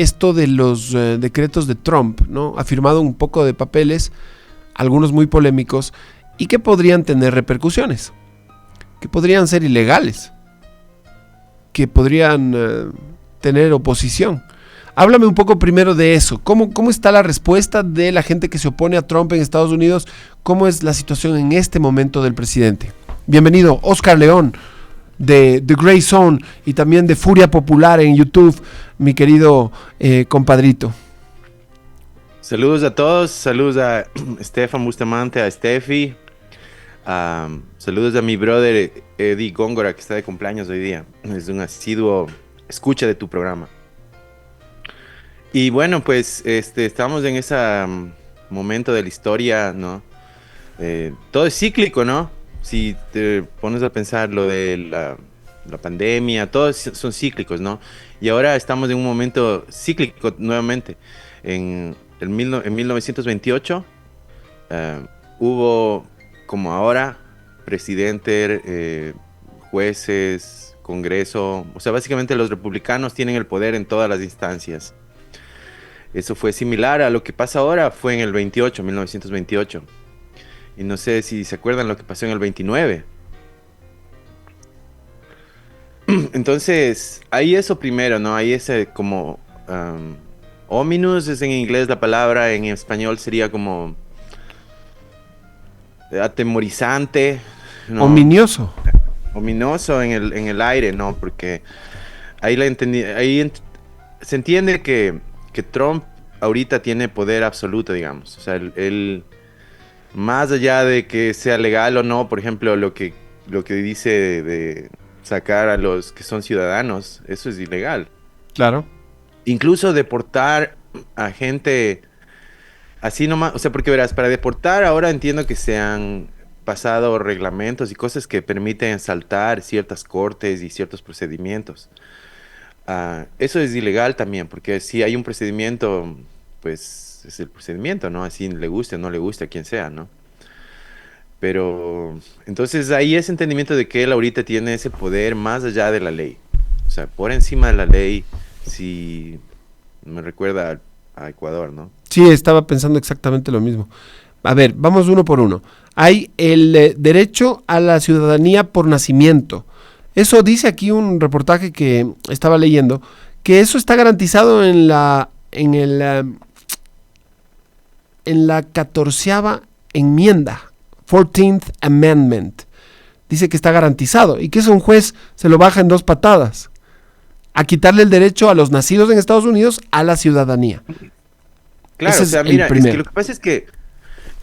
esto de los decretos de Trump, ¿no? Ha firmado un poco de papeles, algunos muy polémicos, y que podrían tener repercusiones, que podrían ser ilegales, que podrían tener oposición. Háblame un poco primero de eso. ¿Cómo está la respuesta de la gente que se opone a Trump en Estados Unidos? ¿Cómo es la situación en este momento del presidente? Bienvenido, Oscar León, de The Grey Zone y también de Furia Popular en YouTube, mi querido compadrito. Saludos a todos, saludos a Stefan Bustamante, a Steffi, saludos a mi brother Eddie Góngora, que está de cumpleaños hoy día. Es un asiduo escucha de tu programa. Y bueno, pues estamos en ese momento de la historia, ¿no? Todo es cíclico, ¿no? Si te pones a pensar lo de la pandemia, todos son cíclicos, ¿no? Y ahora estamos en un momento cíclico nuevamente. En 1928 hubo, como ahora, presidente, jueces, Congreso. O sea, básicamente los republicanos tienen el poder en todas las instancias. Eso fue similar a lo que pasa ahora, fue en el 1928. Y no sé si se acuerdan lo que pasó en el 29. Entonces, hay eso primero, ¿no? Hay ese como... ominous es en inglés la palabra, en español sería como... atemorizante, ¿no? Ominioso. Ominoso en el aire, ¿no? Porque ahí se entiende que Trump ahorita tiene poder absoluto, digamos. O sea, él más allá de que sea legal o no, por ejemplo, lo que dice de sacar a los que son ciudadanos, eso es ilegal. Claro. Incluso deportar a gente así nomás, o sea, porque verás, para deportar ahora entiendo que se han pasado reglamentos y cosas que permiten saltar ciertas cortes y ciertos procedimientos. Eso es ilegal también, porque si hay un procedimiento, pues es el procedimiento, ¿no? Así le guste o no le guste a quien sea, ¿no? Pero entonces ahí ese entendimiento de que él ahorita tiene ese poder más allá de la ley. O sea, por encima de la ley, si me recuerda a Ecuador, ¿no? Sí, estaba pensando exactamente lo mismo. A ver, vamos uno por uno. Hay el derecho a la ciudadanía por nacimiento. Eso dice aquí un reportaje que estaba leyendo, que eso está garantizado en la 14ª enmienda, 14th Amendment. Dice que está garantizado y que eso un juez se lo baja en 2 patadas. A quitarle el derecho a los nacidos en Estados Unidos a la ciudadanía. Claro, o sea, mira, es que lo que pasa es que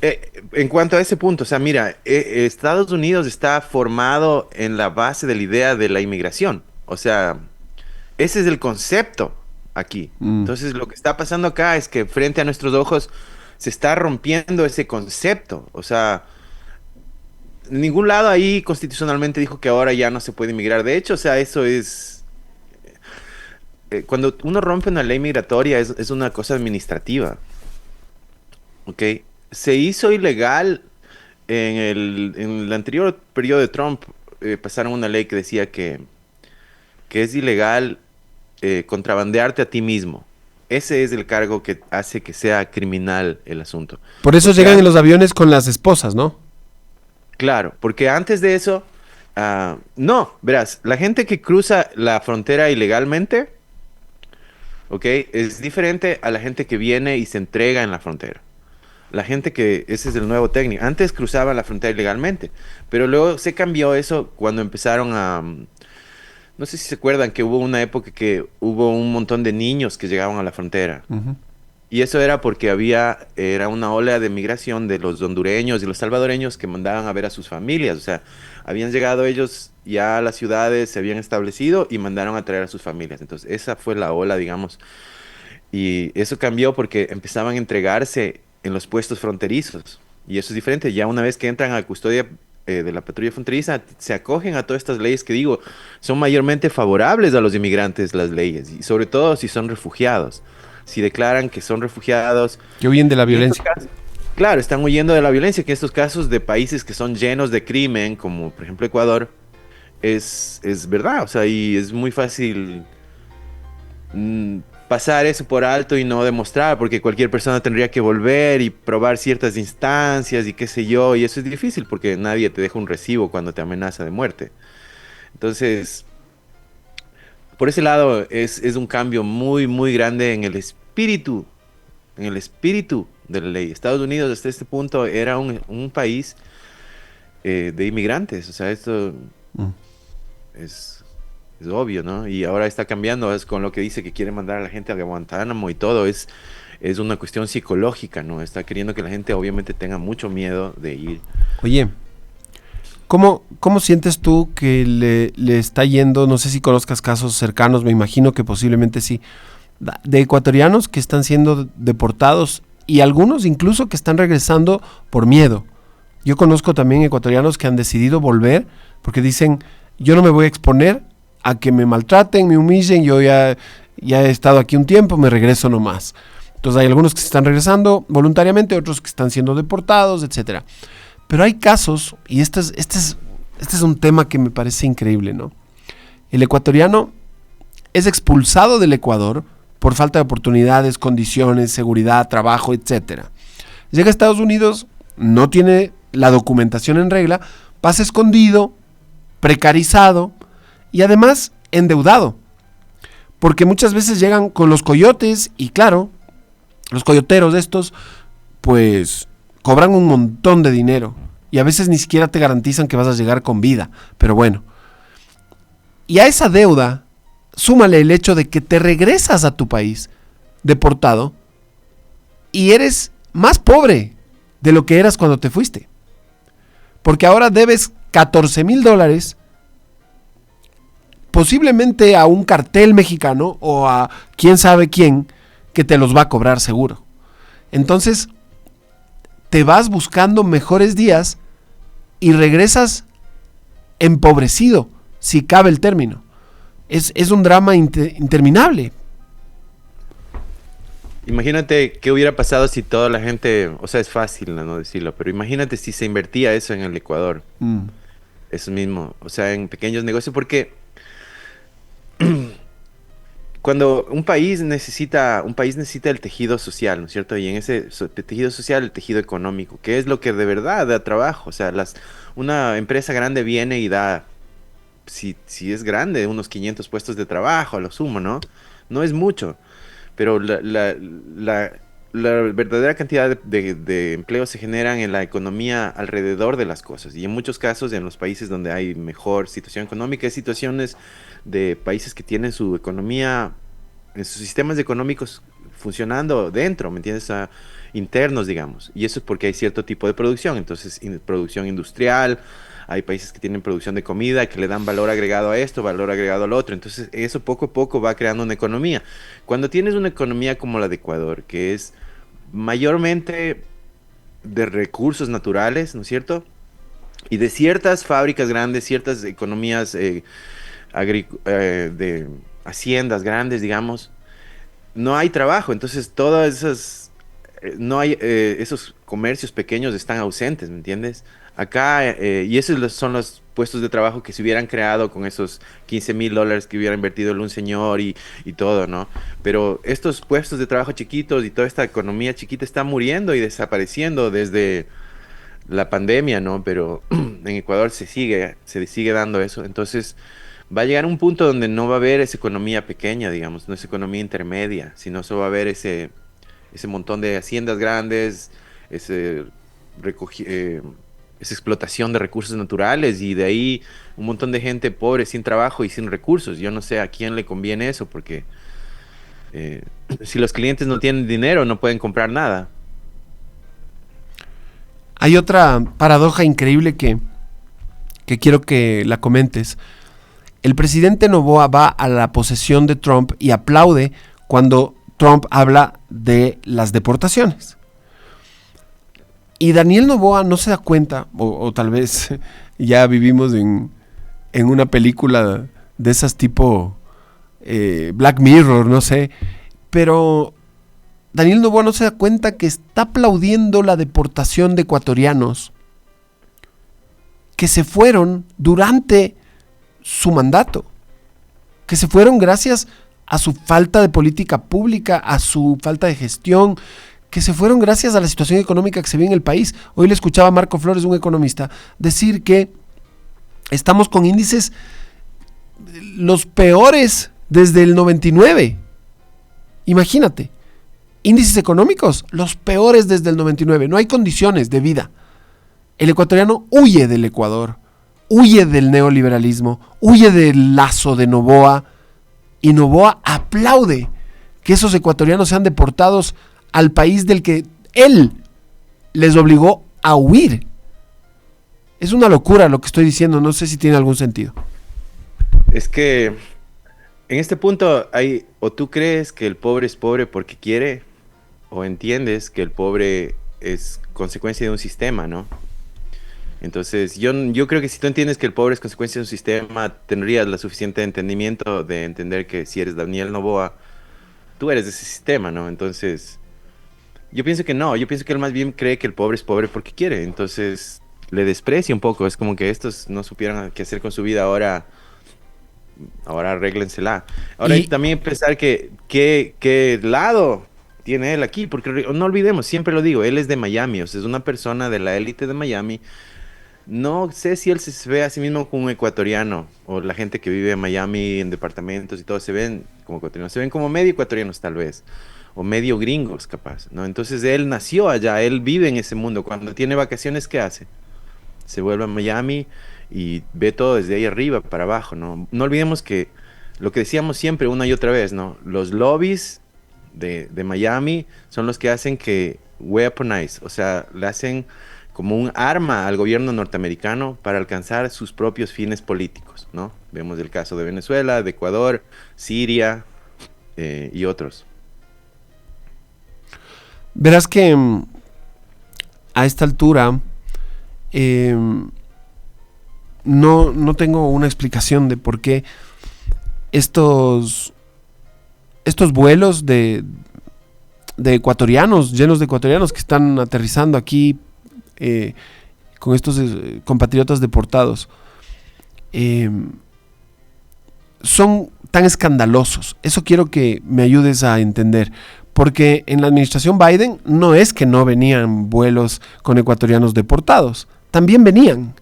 en cuanto a ese punto, o sea, mira, Estados Unidos está formado en la base de la idea de la inmigración. O sea, ese es el concepto aquí. Entonces, lo que está pasando acá es que frente a nuestros ojos se está rompiendo ese concepto. O sea, ningún lado ahí constitucionalmente dijo que ahora ya no se puede inmigrar. De hecho, o sea, eso es... cuando uno rompe una ley migratoria es una cosa administrativa. ¿Ok? Se hizo ilegal en el anterior periodo de Trump. Pasaron una ley que decía que es ilegal contrabandearte a ti mismo. Ese es el cargo que hace que sea criminal el asunto. Por eso llegan en los aviones con las esposas, ¿no? Claro, porque antes de eso, no, verás, la gente que cruza la frontera ilegalmente, ¿ok? Es diferente a la gente que viene y se entrega en la frontera. La gente ese es el nuevo técnico. Antes cruzaban la frontera ilegalmente, pero luego se cambió eso cuando empezaron no sé si se acuerdan que hubo una época que hubo un montón de niños que llegaban a la frontera. Uh-huh. Y eso era porque era una ola de migración de los hondureños y los salvadoreños que mandaban a ver a sus familias. O sea, habían llegado ellos ya a las ciudades, se habían establecido y mandaron a traer a sus familias. Entonces, esa fue la ola, digamos. Y eso cambió porque empezaban a entregarse en los puestos fronterizos. Y eso es diferente. Ya una vez que entran a custodia de la patrulla fronteriza, se acogen a todas estas leyes que digo, son mayormente favorables a los inmigrantes, las leyes. Y sobre todo si son refugiados. Si declaran que son refugiados... Que huyen de la violencia. Claro, están huyendo de la violencia, que en estos casos de países que son llenos de crimen, como por ejemplo Ecuador, es verdad. O sea, y es muy fácil pasar eso por alto y no demostrar, porque cualquier persona tendría que volver y probar ciertas instancias y qué sé yo, y eso es difícil porque nadie te deja un recibo cuando te amenaza de muerte. Entonces, por ese lado es un cambio muy, muy grande en el espíritu de la ley. Estados Unidos hasta este punto era un país de inmigrantes, o sea, esto es, es obvio, ¿no? Y ahora está cambiando, es con lo que dice que quiere mandar a la gente a Guantánamo y todo, es una cuestión psicológica, ¿no? Está queriendo que la gente obviamente tenga mucho miedo de ir. Oye, ¿cómo sientes tú que le está yendo? No sé si conozcas casos cercanos, me imagino que posiblemente sí, de ecuatorianos que están siendo deportados y algunos incluso que están regresando por miedo. Yo conozco también ecuatorianos que han decidido volver porque dicen, yo no me voy a exponer a que me maltraten, me humillen, yo ya he estado aquí un tiempo, me regreso nomás. Entonces hay algunos que se están regresando voluntariamente, otros que están siendo deportados, etcétera. Pero hay casos, y este es un tema que me parece increíble, ¿no? El ecuatoriano es expulsado del Ecuador por falta de oportunidades, condiciones, seguridad, trabajo, etcétera. Llega a Estados Unidos, no tiene la documentación en regla, pasa escondido, precarizado y además endeudado. Porque muchas veces llegan con los coyotes y claro, los coyoteros estos, pues cobran un montón de dinero y a veces ni siquiera te garantizan que vas a llegar con vida, pero bueno. Y a esa deuda, súmale el hecho de que te regresas a tu país deportado y eres más pobre de lo que eras cuando te fuiste. Porque ahora debes $14,000 posiblemente a un cartel mexicano o a quién sabe quién que te los va a cobrar seguro. Entonces, te vas buscando mejores días y regresas empobrecido, si cabe el término. Es un drama interminable. Imagínate qué hubiera pasado si toda la gente, o sea, es fácil no decirlo, pero imagínate si se invertía eso en el Ecuador. Eso mismo, o sea, en pequeños negocios, porque cuando un país necesita el tejido social, ¿no es cierto? Y en ese tejido social, el tejido económico, que es lo que de verdad da trabajo. O sea, una empresa grande viene y da, si es grande, unos 500 puestos de trabajo a lo sumo, ¿no? No es mucho, pero la verdadera cantidad de empleos se generan en la economía alrededor de las cosas. Y en muchos casos, en los países donde hay mejor situación económica, hay situaciones de países que tienen su economía, en sus sistemas económicos funcionando dentro, ¿me entiendes? Internos, digamos. Y eso es porque hay cierto tipo de producción. Entonces, producción industrial, hay países que tienen producción de comida, que le dan valor agregado a esto, valor agregado al otro. Entonces, eso poco a poco va creando una economía. Cuando tienes una economía como la de Ecuador, que es mayormente de recursos naturales, ¿no es cierto? Y de ciertas fábricas grandes, ciertas economías de haciendas grandes, y no hay trabajo. Entonces, todas esas, no hay, esos comercios pequeños están ausentes, ¿me entiendes? Acá, y esos son los puestos de trabajo que se hubieran creado con esos $15,000 que hubiera invertido un señor y todo, ¿no? Pero estos puestos de trabajo chiquitos y toda esta economía chiquita está muriendo y desapareciendo desde la pandemia, ¿no? Pero en Ecuador se sigue dando eso. Entonces, va a llegar un punto donde no va a haber esa economía pequeña, digamos, no es economía intermedia, sino solo va a haber ese montón de haciendas grandes, esa explotación de recursos naturales y de ahí un montón de gente pobre, sin trabajo y sin recursos. Yo no sé a quién le conviene eso, porque si los clientes no tienen dinero, no pueden comprar nada. Hay otra paradoja increíble que quiero que la comentes. El presidente Noboa va a la posesión de Trump y aplaude cuando Trump habla de las deportaciones. Y Daniel Noboa no se da cuenta, o tal vez ya vivimos en una película de esas tipo Black Mirror, no sé, pero Daniel Noboa no se da cuenta que está aplaudiendo la deportación de ecuatorianos que se fueron durante su mandato, que se fueron gracias a su falta de política pública, a su falta de gestión, que se fueron gracias a la situación económica que se vive en el país. Hoy le escuchaba a Marco Flores, un economista, decir que estamos con índices los peores desde el 99. Imagínate, índices económicos los peores desde el 99. No hay condiciones de vida. El ecuatoriano huye del Ecuador, huye del neoliberalismo, huye del lazo de Noboa, y Noboa aplaude que esos ecuatorianos sean deportados al país del que él les obligó a huir. Es una locura lo que estoy diciendo, no sé si tiene algún sentido. Es que en este punto hay, o tú crees que el pobre es pobre porque quiere, o entiendes que el pobre es consecuencia de un sistema, ¿no? Entonces, yo creo que si tú entiendes que el pobre es consecuencia de un sistema, tendrías la suficiente entendimiento de entender que si eres Daniel Noboa, tú eres de ese sistema, ¿no? Entonces, yo pienso que no, yo pienso que él más bien cree que el pobre es pobre porque quiere, entonces le desprecia un poco, es como que estos no supieran qué hacer con su vida, ahora arréglensela. Ahora hay también pensar qué lado tiene él aquí, porque no olvidemos, siempre lo digo, él es de Miami, o sea, es una persona de la élite de Miami. No sé si él se ve a sí mismo como un ecuatoriano, o la gente que vive en Miami en departamentos y todo se ven como ecuatorianos, se ven como medio ecuatorianos tal vez, o medio gringos capaz, ¿no? Entonces él nació allá, él vive en ese mundo. Cuando tiene vacaciones, ¿qué hace? Se vuelve a Miami y ve todo desde ahí arriba para abajo, ¿no? No olvidemos que lo que decíamos siempre una y otra vez, ¿no? Los lobbies de Miami son los que hacen que weaponize, o sea, le hacen como un arma al gobierno norteamericano para alcanzar sus propios fines políticos, ¿no? Vemos el caso de Venezuela, de Ecuador, Siria y otros. Verás que a esta altura no tengo una explicación de por qué estos vuelos de ecuatorianos, llenos de ecuatorianos que están aterrizando aquí con estos compatriotas deportados, son tan escandalosos. Eso quiero que me ayudes a entender, porque en la administración Biden no es que no venían vuelos con ecuatorianos deportados, también venían,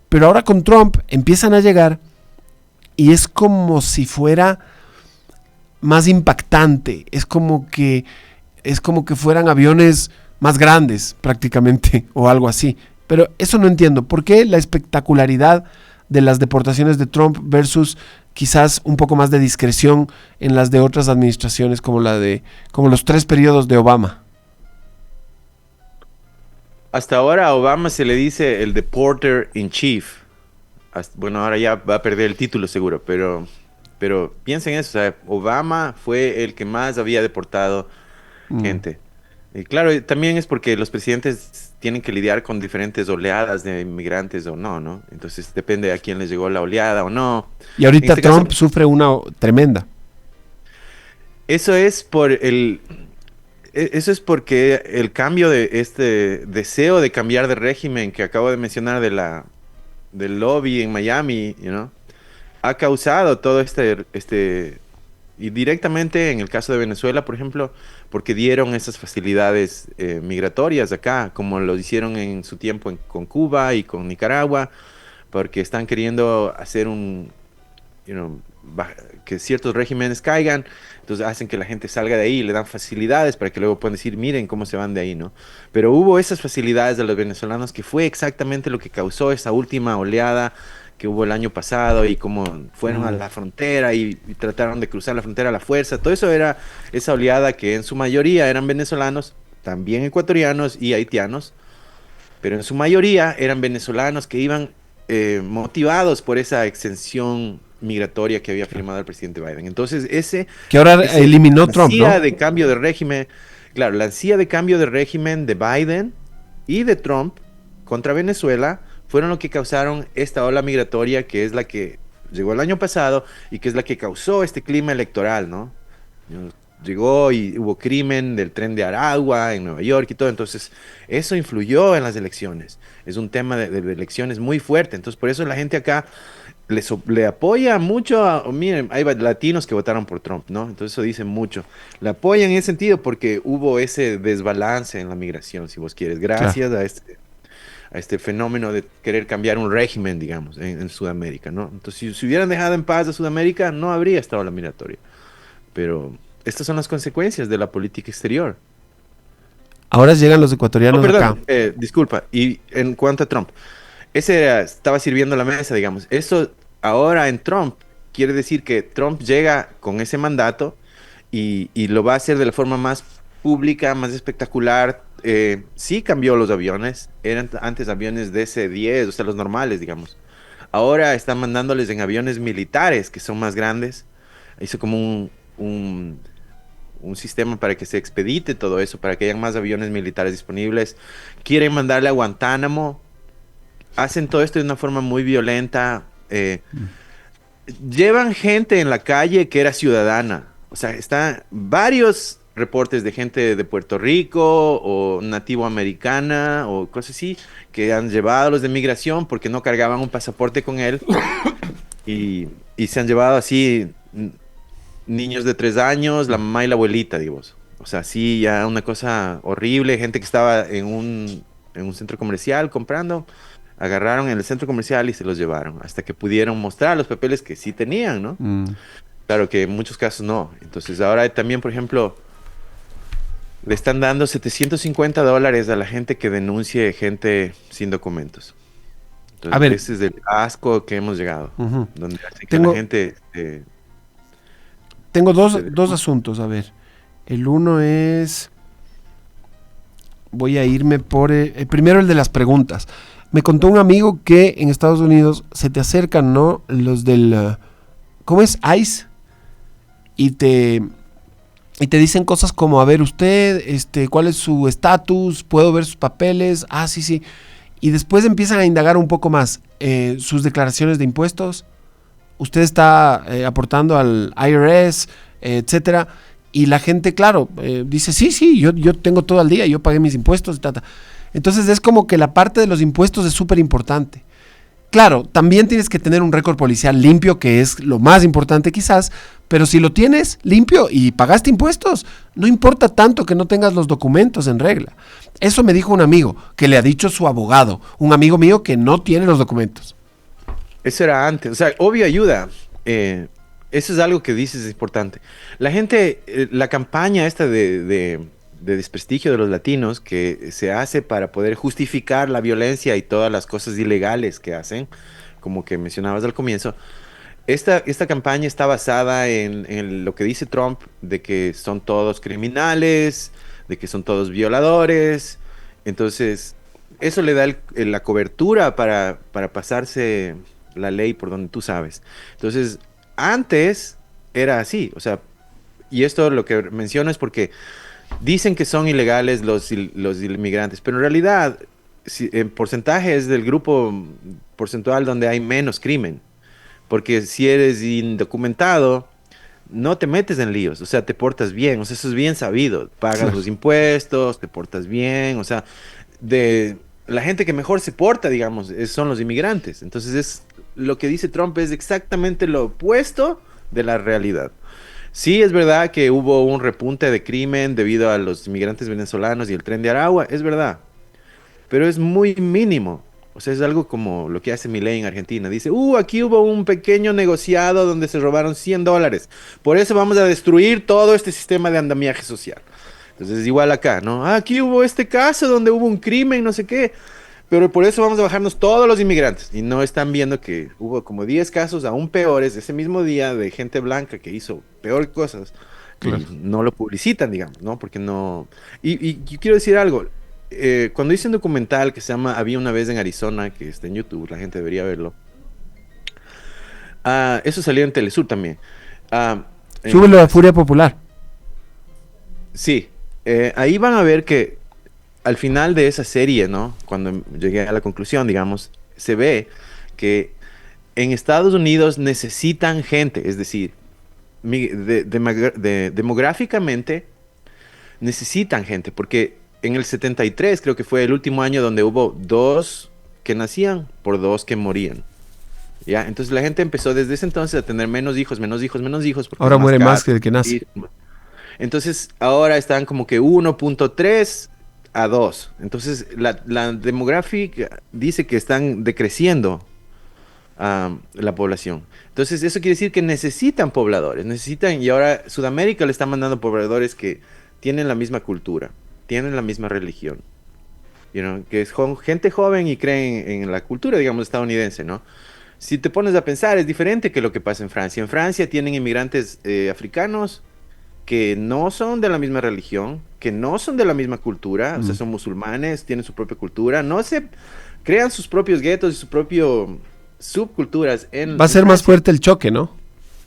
pero ahora con Trump empiezan a llegar y es como si fuera más impactante, es como que fueran aviones más grandes prácticamente o algo así. Pero eso no entiendo. ¿Por qué la espectacularidad de las deportaciones de Trump versus quizás un poco más de discreción en las de otras administraciones como los 3 periodos de Obama? Hasta ahora a Obama se le dice el deporter in chief. Bueno, ahora ya va a perder el título seguro, pero piensen eso, o sea, Obama fue el que más había deportado gente. Y claro, también es porque los presidentes tienen que lidiar con diferentes oleadas de inmigrantes o no, ¿no? Entonces depende a quién les llegó la oleada o no. Y ahorita Trump sufre una tremenda. Eso es porque el cambio de este deseo de cambiar de régimen que acabo de mencionar del lobby en Miami, ha causado todo y directamente en el caso de Venezuela, por ejemplo, porque dieron esas facilidades migratorias acá, como lo hicieron en su tiempo con Cuba y con Nicaragua, porque están queriendo hacer que ciertos regímenes caigan, entonces hacen que la gente salga de ahí, le dan facilidades para que luego puedan decir, miren cómo se van de ahí, ¿no? Pero hubo esas facilidades de los venezolanos que fue exactamente lo que causó esa última oleada que hubo el año pasado y cómo fueron a la frontera y trataron de cruzar la frontera a la fuerza. Todo eso era esa oleada que en su mayoría eran venezolanos, también ecuatorianos y haitianos, pero en su mayoría eran venezolanos que iban motivados por esa extensión migratoria que había firmado el presidente Biden. Entonces que ahora eliminó Trump, ¿no? De cambio de régimen, claro, la ansía de cambio de régimen de Biden y de Trump contra Venezuela fueron lo que causaron esta ola migratoria, que es la que llegó el año pasado y que es la que causó este clima electoral, ¿no? llegó y hubo crimen del tren de Aragua en Nueva York y todo, entonces eso influyó en las elecciones, es un tema de elecciones muy fuerte, entonces por eso la gente acá le apoya mucho, miren, hay latinos que votaron por Trump, ¿no? Entonces eso dice mucho, le apoyan en ese sentido porque hubo ese desbalance en la migración, si vos quieres, Claro. gracias a este fenómeno de querer cambiar un régimen, digamos, en Sudamérica, ¿no? Entonces, si hubieran dejado en paz a Sudamérica, no habría estado la migratoria. Pero estas son las consecuencias de la política exterior. Ahora llegan los Oh, ecuatorianos acá. perdón, disculpa. Y en cuanto a Trump, estaba sirviendo la mesa, digamos. Eso ahora en Trump quiere decir que Trump llega con ese mandato y lo va a hacer de la forma más pública, más espectacular. Sí cambió los aviones, eran antes aviones DC-10, o sea, los normales, digamos. Ahora están mandándoles en aviones militares que son más grandes. Hizo como un sistema para que se expedite todo eso, para que hayan más aviones militares disponibles. Quieren mandarle a Guantánamo. Hacen todo esto de una forma muy violenta. Llevan gente en la calle que era ciudadana. O sea, están varios reportes de gente de Puerto Rico o nativo americana o cosas así que han llevado a los de migración porque no cargaban un pasaporte con él y se han llevado así niños de 3 años, la mamá y la abuelita, digo. O sea, sí, ya una cosa horrible, gente que estaba en un centro comercial comprando, agarraron en el centro comercial y se los llevaron, hasta que pudieron mostrar los papeles que sí tenían, ¿no? Mm. Claro que en muchos casos no. Entonces ahora también, por ejemplo, le están dando $750 a la gente que denuncie gente sin documentos. A Entonces, ver, ese es el asco que hemos llegado, ujú. donde hace que la Tengo, gente tengo dos, se dos denuncie. asuntos. A ver, el uno es, voy a irme por, primero el de las preguntas. Me contó un amigo que en Estados Unidos se te acercan, ¿no? Los del, ¿cómo es? ICE. Y te dicen cosas como, a ver, usted, ¿cuál es su estatus? ¿Puedo ver sus papeles? Ah, sí, sí. Y después empiezan a indagar un poco más. Sus declaraciones de impuestos. Usted está aportando al IRS, etcétera. Y la gente, claro, dice, sí, sí, yo tengo todo al día, yo pagué mis impuestos, tata. Entonces es como que la parte de los impuestos es súper importante. Claro, también tienes que tener un récord policial limpio, que es lo más importante quizás, pero si lo tienes limpio y pagaste impuestos, no importa tanto que no tengas los documentos en regla. Eso me dijo un amigo, que le ha dicho su abogado, un amigo mío que no tiene los documentos. Eso era antes, o sea, obvio ayuda. Eso es algo que dices es importante. La gente, la campaña esta de desprestigio de los latinos que se hace para poder justificar la violencia y todas las cosas ilegales que hacen, como que mencionabas al comienzo, esta campaña está basada en lo que dice Trump, de que son todos criminales, de que son todos violadores. Entonces, eso le da la cobertura para pasarse la ley por donde tú sabes. Entonces, antes era así, o sea, y esto lo que menciono es porque dicen que son ilegales los inmigrantes, pero en realidad, en porcentaje es del grupo porcentual donde hay menos crimen. Porque si eres indocumentado, no te metes en líos, o sea, te portas bien, o sea, eso es bien sabido. Pagas Claro. los impuestos, te portas bien, o sea, de la gente que mejor se porta, digamos, son los inmigrantes. Entonces, lo que dice Trump es exactamente lo opuesto de la realidad. Sí, es verdad que hubo un repunte de crimen debido a los inmigrantes venezolanos y el tren de Aragua, es verdad, pero es muy mínimo. O sea, es algo como lo que hace Milei en Argentina. Dice, aquí hubo un pequeño negociado donde se robaron $100. Por eso vamos a destruir todo este sistema de andamiaje social. Entonces, igual acá, ¿no? Aquí hubo este caso donde hubo un crimen, no sé qué. Pero por eso vamos a bajarnos todos los inmigrantes. Y no están viendo que hubo como 10 casos aún peores ese mismo día de gente blanca que hizo peor cosas. Claro. Y no lo publicitan, digamos, ¿no? Porque no... Y yo quiero decir algo. Cuando hice un documental que se llama Había una vez en Arizona, que está en YouTube, la gente debería verlo. Eso salió en Telesur también. Ah, Súbelo en- a Furia Popular. sí, ahí van a ver que al final de esa serie, ¿no? Cuando llegué a la conclusión, digamos, se ve que en Estados Unidos necesitan gente, es decir, demográficamente necesitan gente, porque en el 73 creo que fue el último año donde hubo 2 que nacían por 2 que morían. ¿Ya? Entonces la gente empezó desde ese entonces a tener menos hijos, menos hijos, menos hijos. Porque Ahora es más muere caro. más que el que nace. Entonces ahora están como que 1.3 a 2. Entonces la demográfica dice que están decreciendo la población. Entonces eso quiere decir que necesitan pobladores, necesitan, y ahora Sudamérica le está mandando pobladores que tienen la misma cultura, tienen la misma religión, que es gente joven y creen en la cultura, digamos, estadounidense, ¿no? Si te pones a pensar, es diferente que lo que pasa en Francia. En Francia tienen inmigrantes africanos que no son de la misma religión, que no son de la misma cultura, o sea, son musulmanes, tienen su propia cultura, no se crean sus propios guetos y su propio subculturas. Va a ser más fuerte el choque, ¿no?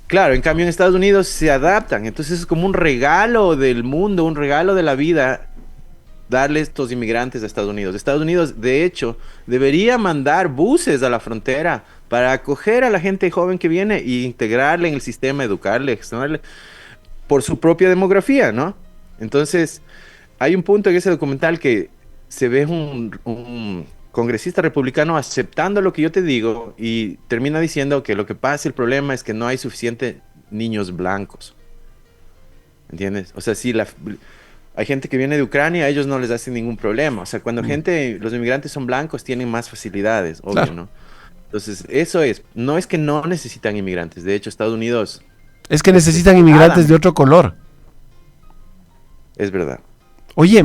Claro, en cambio en Estados Unidos se adaptan, entonces es como un regalo del mundo, un regalo de la vida darle estos inmigrantes a Estados Unidos. Estados Unidos, de hecho, debería mandar buses a la frontera para acoger a la gente joven que viene e integrarle en el sistema, educarle, gestionarle por su propia demografía, ¿no? Entonces, hay un punto en ese documental que se ve un congresista republicano aceptando lo que yo te digo y termina diciendo que lo que pasa, el problema es que no hay suficientes niños blancos. ¿Entiendes? O sea, si hay gente que viene de Ucrania, a ellos no les hace ningún problema. O sea, cuando los inmigrantes son blancos, tienen más facilidades, obvio, claro, ¿no? Entonces, no es que no necesitan inmigrantes. De hecho, Estados Unidos... Es que necesitan inmigrantes de otro color. Es verdad. Oye,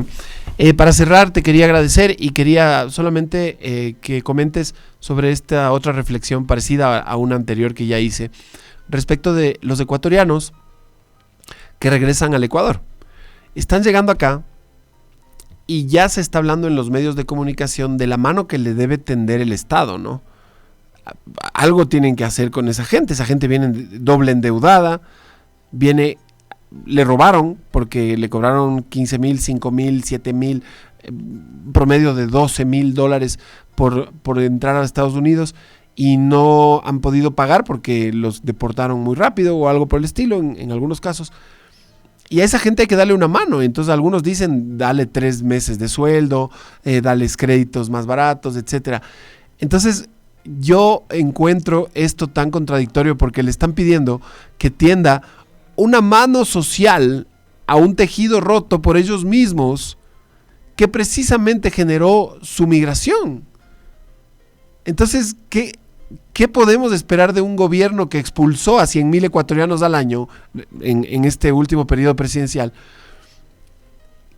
para cerrar te quería agradecer y quería solamente que comentes sobre esta otra reflexión parecida a una anterior que ya hice respecto de los ecuatorianos que regresan al Ecuador. Están llegando acá y ya se está hablando en los medios de comunicación de la mano que le debe tender el Estado, ¿no? Algo tienen que hacer con esa gente viene doble endeudada, le robaron porque le cobraron 15,000, 5,000, 7,000, promedio de $12,000 por entrar a Estados Unidos y no han podido pagar porque los deportaron muy rápido o algo por el estilo en algunos casos. Y a esa gente hay que darle una mano. Entonces algunos dicen, dale 3 meses de sueldo, dales créditos más baratos, etcétera. Entonces yo encuentro esto tan contradictorio porque le están pidiendo que tienda una mano social a un tejido roto por ellos mismos que precisamente generó su migración. Entonces, ¿qué podemos esperar de un gobierno que expulsó a 100,000 ecuatorianos al año en este último periodo presidencial?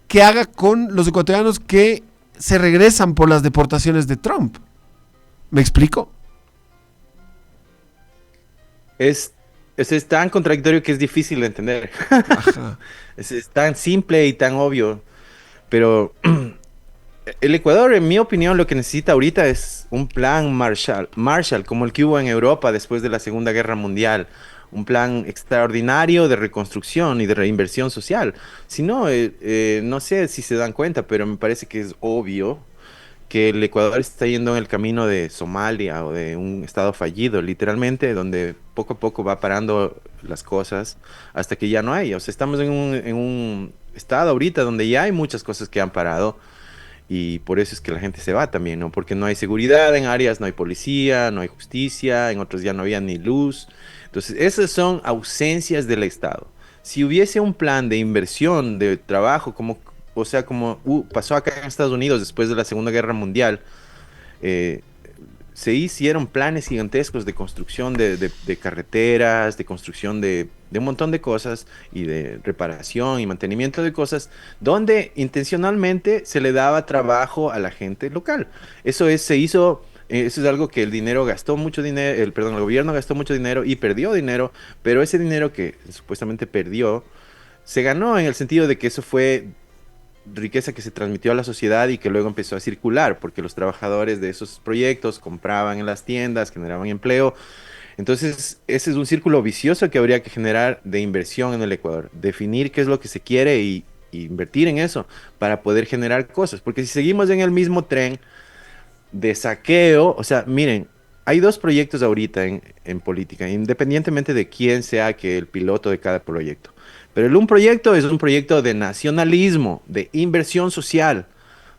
¿Qué haga con los ecuatorianos que se regresan por las deportaciones de Trump? ¿Me explico? Es tan contradictorio que es difícil de entender. Es tan simple y tan obvio. Pero el Ecuador, en mi opinión, lo que necesita ahorita es un plan Marshall, como el que hubo en Europa después de la Segunda Guerra Mundial. Un plan extraordinario de reconstrucción y de reinversión social. Si no, no sé si se dan cuenta, pero me parece que es obvio que el Ecuador está yendo en el camino de Somalia o de un estado fallido, literalmente, donde poco a poco va parando las cosas hasta que ya no hay. O sea, estamos en un estado ahorita donde ya hay muchas cosas que han parado y por eso es que la gente se va también, ¿no? Porque no hay seguridad en áreas, no hay policía, no hay justicia, en otros ya no había ni luz. Entonces, esas son ausencias del Estado. Si hubiese un plan de inversión, de trabajo, como pasó acá en Estados Unidos después de la Segunda Guerra Mundial, se hicieron planes gigantescos de construcción de carreteras, de construcción de un montón de cosas y de reparación y mantenimiento de cosas, donde intencionalmente se le daba trabajo a la gente local. Eso es algo que el gobierno gastó mucho dinero y perdió dinero, pero ese dinero que supuestamente perdió, se ganó en el sentido de que eso fue riqueza que se transmitió a la sociedad y que luego empezó a circular, porque los trabajadores de esos proyectos compraban en las tiendas, generaban empleo. Entonces, ese es un círculo vicioso que habría que generar de inversión en el Ecuador, definir qué es lo que se quiere y invertir en eso para poder generar cosas, porque si seguimos en el mismo tren de saqueo, o sea, miren, hay dos proyectos ahorita en política, independientemente de quién sea que el piloto de cada proyecto. Pero un proyecto es un proyecto de nacionalismo, de inversión social,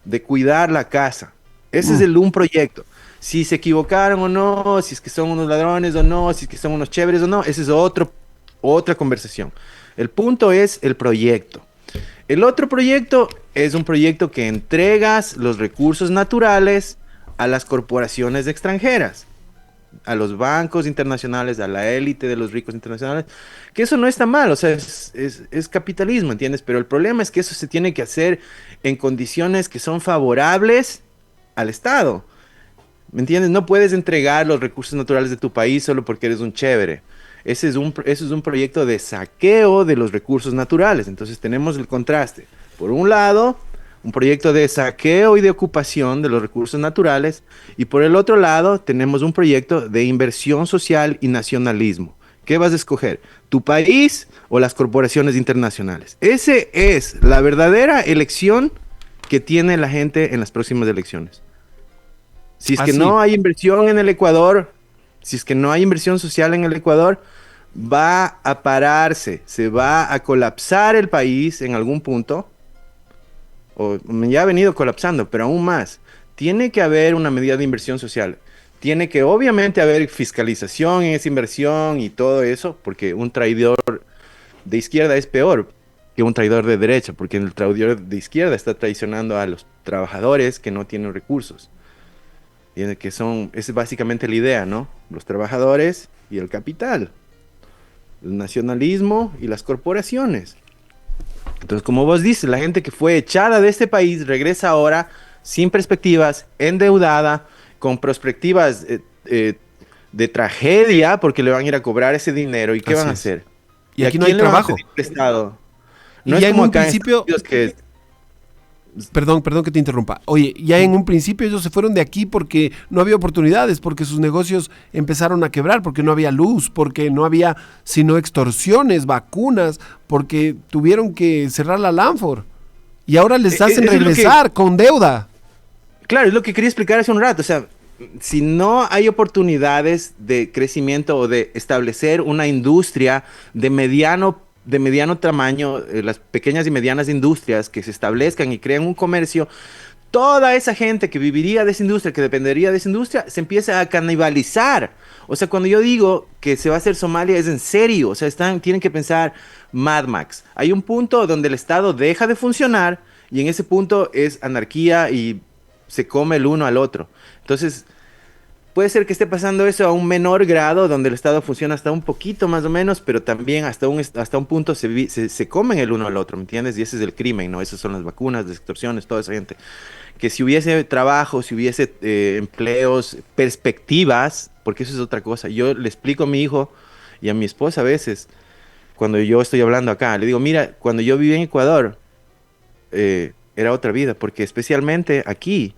de cuidar la casa. Ese es un proyecto. Si se equivocaron o no, si es que son unos ladrones o no, si es que son unos chéveres o no, esa es otra conversación. El punto es el proyecto. El otro proyecto es un proyecto que entregas los recursos naturales a las corporaciones extranjeras, a los bancos internacionales, a la élite de los ricos internacionales, que eso no está mal, o sea, es capitalismo, ¿entiendes? Pero el problema es que eso se tiene que hacer en condiciones que son favorables al Estado, ¿me entiendes? No puedes entregar los recursos naturales de tu país solo porque eres un chévere. Ese es un proyecto de saqueo de los recursos naturales. Entonces tenemos el contraste. Por un lado, un proyecto de saqueo y de ocupación de los recursos naturales. Y por el otro lado, tenemos un proyecto de inversión social y nacionalismo. ¿Qué vas a escoger? ¿Tu país o las corporaciones internacionales? Esa es la verdadera elección que tiene la gente en las próximas elecciones. Si es que no hay inversión en el Ecuador, si es que no hay inversión social en el Ecuador, va a pararse, se va a colapsar el país en algún punto, o ya ha venido colapsando, pero aún más. Tiene que haber una medida de inversión social. Tiene que obviamente haber fiscalización en esa inversión y todo eso, porque un traidor de izquierda es peor que un traidor de derecha, porque el traidor de izquierda está traicionando a los trabajadores que no tienen recursos. Que es básicamente la idea, ¿no? Los trabajadores y el capital, el nacionalismo y las corporaciones. Entonces, como vos dices, la gente que fue echada de este país regresa ahora sin perspectivas, endeudada, con perspectivas de tragedia, porque le van a ir a cobrar ese dinero. ¿Y qué van a hacer? Y aquí no hay trabajo. No es como acá en Estados Unidos que... Perdón que te interrumpa. Oye, ya en un principio ellos se fueron de aquí porque no había oportunidades, porque sus negocios empezaron a quebrar, porque no había luz, porque no había sino extorsiones, vacunas, porque tuvieron que cerrar la Lanfor. Y ahora les hacen regresar con deuda. Claro, es lo que quería explicar hace un rato. O sea, si no hay oportunidades de crecimiento o de establecer una industria de mediano tamaño, las pequeñas y medianas industrias que se establezcan y creen un comercio, toda esa gente que viviría de esa industria, que dependería de esa industria, se empieza a canibalizar. O sea, cuando yo digo que se va a hacer Somalia, es en serio. O sea, tienen que pensar Mad Max. Hay un punto donde el Estado deja de funcionar y en ese punto es anarquía y se come el uno al otro. Entonces... puede ser que esté pasando eso a un menor grado, donde el Estado funciona hasta un poquito más o menos, pero también hasta un punto se comen el uno al otro, ¿me entiendes? Y ese es el crimen, ¿no? Esas son las vacunas, las extorsiones, toda esa gente. Que si hubiese trabajo, si hubiese empleos, perspectivas, porque eso es otra cosa. Yo le explico a mi hijo y a mi esposa a veces, cuando yo estoy hablando acá, le digo, mira, cuando yo viví en Ecuador, era otra vida, porque especialmente aquí,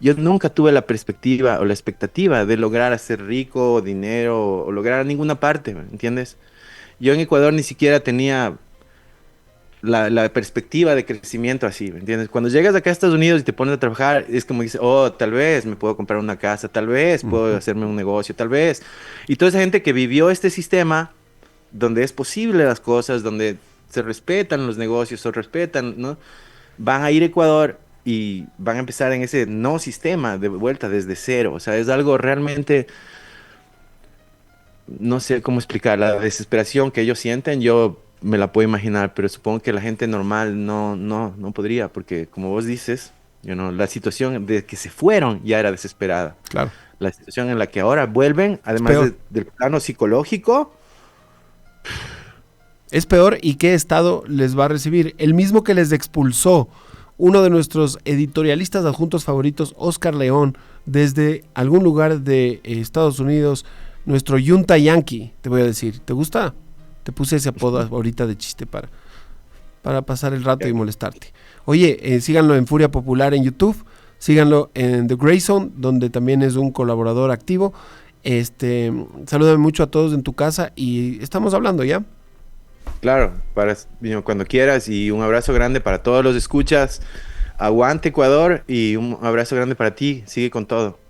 yo nunca tuve la perspectiva o la expectativa de lograr hacer rico, dinero, o lograr ninguna parte, ¿me entiendes? Yo en Ecuador ni siquiera tenía la perspectiva de crecimiento así, ¿me entiendes? Cuando llegas acá a Estados Unidos y te pones a trabajar, es como dices, oh, tal vez me puedo comprar una casa, tal vez puedo hacerme un negocio, tal vez. Y toda esa gente que vivió este sistema, donde es posible las cosas, donde se respetan los negocios, se respetan, ¿no? Van a ir a Ecuador y van a empezar en ese no sistema de vuelta desde cero. O sea, es algo realmente, no sé cómo explicar, la desesperación que ellos sienten, yo me la puedo imaginar, pero supongo que la gente normal no podría, porque como vos dices, la situación de que se fueron ya era desesperada. Claro. La situación en la que ahora vuelven, además del plano psicológico, es peor. ¿Y qué estado les va a recibir? El mismo que les expulsó uno de nuestros editorialistas adjuntos favoritos, Oscar León, desde algún lugar de Estados Unidos, nuestro Yunta Yankee, te voy a decir. ¿Te gusta? Te puse ese apodo ahorita de chiste para pasar el rato y molestarte. Oye, síganlo en Furia Popular en YouTube, síganlo en The Grey Zone, donde también es un colaborador activo. Salúdame mucho a todos en tu casa y estamos hablando, ¿ya? Claro, cuando quieras, y un abrazo grande para todos los escuchas. Aguante Ecuador y un abrazo grande para ti. Sigue con todo.